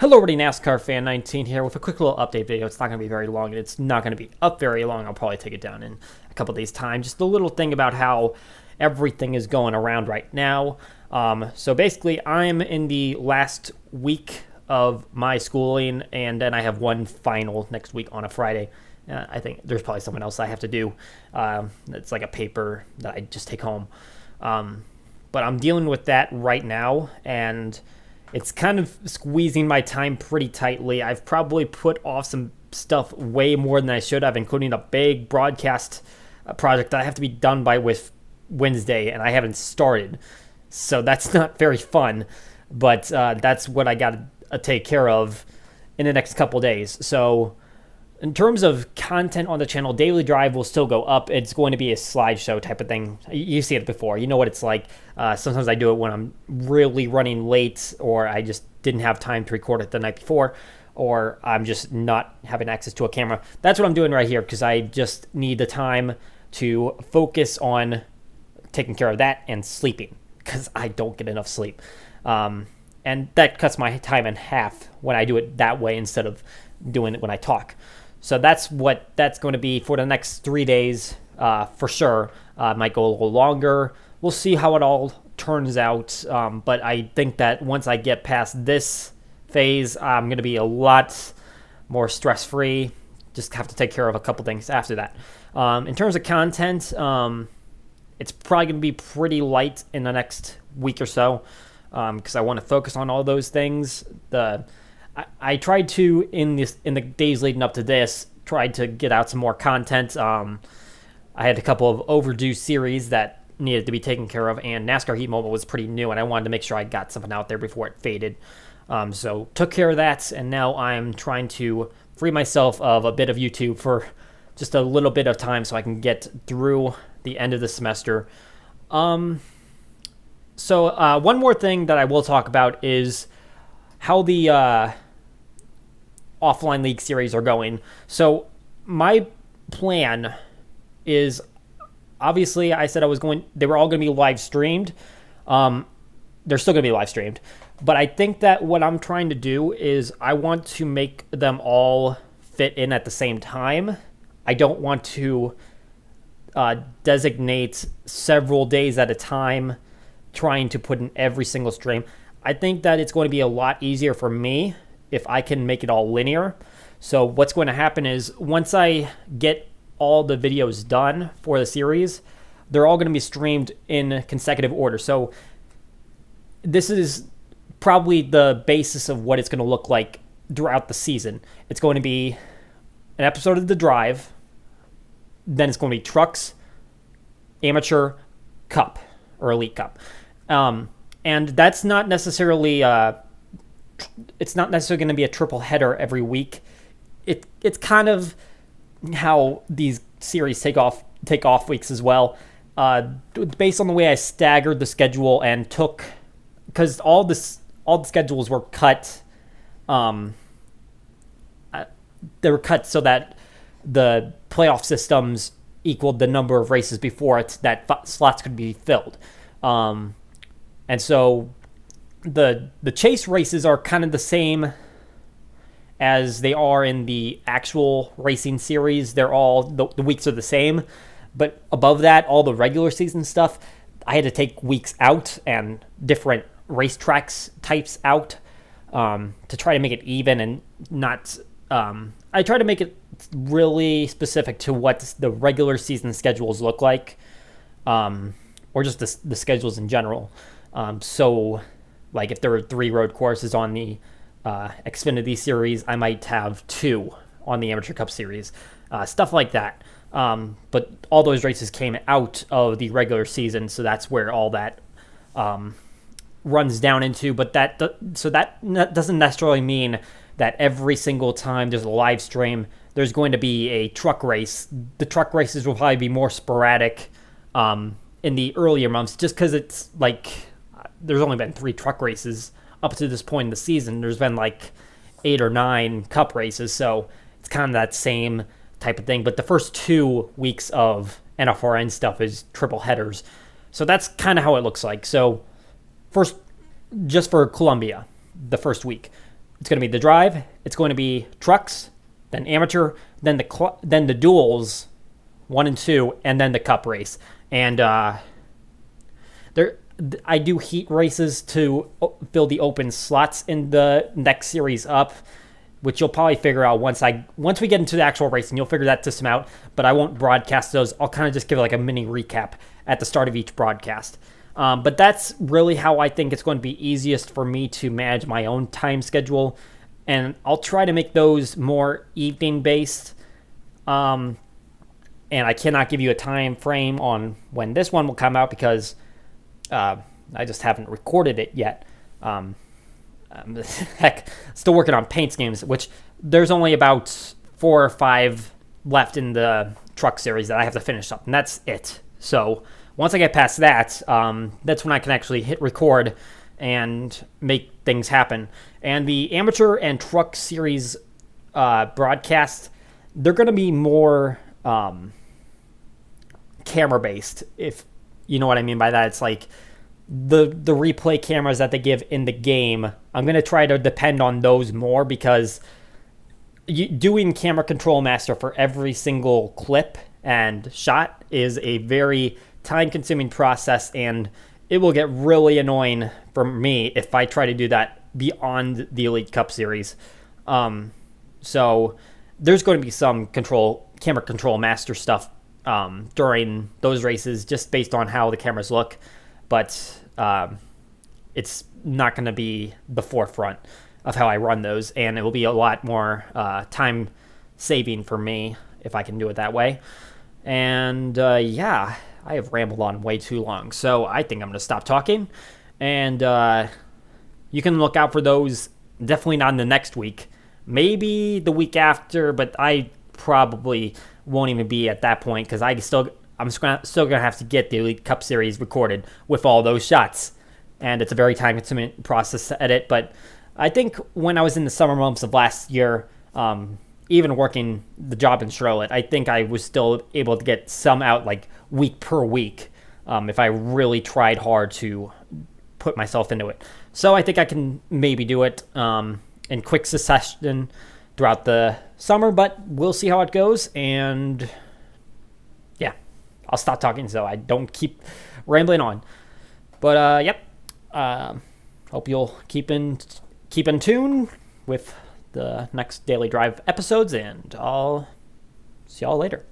Hello, everybody, NASCAR Fan 19 here with a quick little update video. It's not going to be very long, and it's not going to be up very long. I'll probably take it down in a couple days' time. Just a little thing about how everything is going around right now. So basically, I'm in the last week of my schooling, and then I have one final next week on a Friday. I think there's probably something else I have to do. It's like a paper that I just take home. But I'm dealing with that right now, and it's kind of squeezing my time pretty tightly. I've probably put off some stuff way more than I should have, including a big broadcast project that I have to be done by with Wednesday, and I haven't started. So that's not very fun, but that's what I got to take care of in the next couple days. So in terms of content on the channel, Daily Drive will still go up. It's going to be a slideshow type of thing. You've seen it before. You know what it's like. Sometimes I do it when I'm really running late, or I just didn't have time to record it the night before, or I'm just not having access to a camera. That's what I'm doing right here, because I just need the time to focus on taking care of that and sleeping, because I don't get enough sleep. And that cuts my time in half when I do it that way instead of doing it when I talk. So that's what that's going to be for the next 3 days, for sure. Might go a little longer. We'll see how it all turns out. But I think that once I get past this phase, I'm going to be a lot more stress-free. Just have to take care of a couple things after that. In terms of content, it's probably going to be pretty light in the next week or so, because I want to focus on all those things. I tried to, in the days leading up to this, tried to get out some more content. I had a couple of overdue series that needed to be taken care of, and NASCAR Heat Mobile was pretty new, and I wanted to make sure I got something out there before it faded. So took care of that, and now I'm trying to free myself of a bit of YouTube for just a little bit of time so I can get through the end of the semester. So one more thing that I will talk about is how the offline league series are going. So my plan is, obviously I said they were all going to be live streamed. They're still going to be live streamed. But I think that what I'm trying to do is I want to make them all fit in at the same time. I don't want to designate several days at a time trying to put in every single stream. I think that it's going to be a lot easier for me if I can make it all linear. So what's going to happen is once I get all the videos done for the series, they're all going to be streamed in consecutive order. So this is probably the basis of what it's going to look like throughout the season. It's going to be an episode of The Drive, then it's going to be Trucks, Amateur, Cup, or Elite Cup. And that's not necessarily it's not necessarily going to be a triple header every week. It's kind of how these series take off weeks as well. Based on the way I staggered the schedule and took, because all the schedules were cut. They were cut so that the playoff systems equaled the number of races before it that slots could be filled. And so the chase races are kind of the same as they are in the actual racing series. They're all, the weeks are the same. But above that, all the regular season stuff, I had to take weeks out and different racetracks types out to try to make it even and not... I try to make it really specific to what the regular season schedules look like, or just the schedules in general. So, like if there were 3 road courses on the Xfinity series, I might have 2 on the Amateur Cup series, stuff like that. But all those races came out of the regular season, so that's where all that runs down into. But that doesn't necessarily mean that every single time there's a live stream, there's going to be a truck race. The truck races will probably be more sporadic in the earlier months, just because it's like there's only been 3 truck races up to this point in the season. There's been like 8 or 9 cup races, so it's kind of that same type of thing. But the first 2 weeks of NFRN stuff is triple headers. So that's kind of how it looks like. So first, just for Columbia, the first week, It's going to be the drive. It's going to be trucks, then amateur, then the duels, 1 and 2, and then the cup race. And I do heat races to fill the open slots in the next series up, which you'll probably figure out once we get into the actual racing. You'll figure that system out, but I won't broadcast those. I'll kind of just give like a mini recap at the start of each broadcast. But that's really how I think it's going to be easiest for me to manage my own time schedule. And I'll try to make those more evening-based. And I cannot give you a time frame on when this one will come out because I just haven't recorded it yet. Still working on paint schemes, which there's only about 4 or 5 left in the truck series that I have to finish up, and that's it. So once I get past that, that's when I can actually hit record and make things happen. And the amateur and truck series broadcasts, they're going to be more camera-based, if you know what I mean by that. It's like the replay cameras that they give in the game. I'm going to try to depend on those more because doing camera control master for every single clip and shot is a very time-consuming process, and it will get really annoying for me if I try to do that beyond the Elite Cup Series. So there's going to be some camera control master stuff during those races just based on how the cameras look, but it's not going to be the forefront of how I run those, and it will be a lot more time saving for me if I can do it that way. And yeah, I have rambled on way too long, so I think I'm going to stop talking. And you can look out for those. Definitely not in the next week. Maybe the week after, but I probably won't even be at that point because I'm still going to have to get the Elite Cup Series recorded with all those shots. And it's a very time-consuming process to edit. But I think when I was in the summer months of last year, even working the job in Charlotte, I think I was still able to get some out like week per week if I really tried hard to put myself into it. So I think I can maybe do it in quick succession throughout the summer, but we'll see how it goes. And yeah, I'll stop talking so I don't keep rambling on. But yep, hope you'll keep in tune with the next Daily Drive episodes, and I'll see y'all later.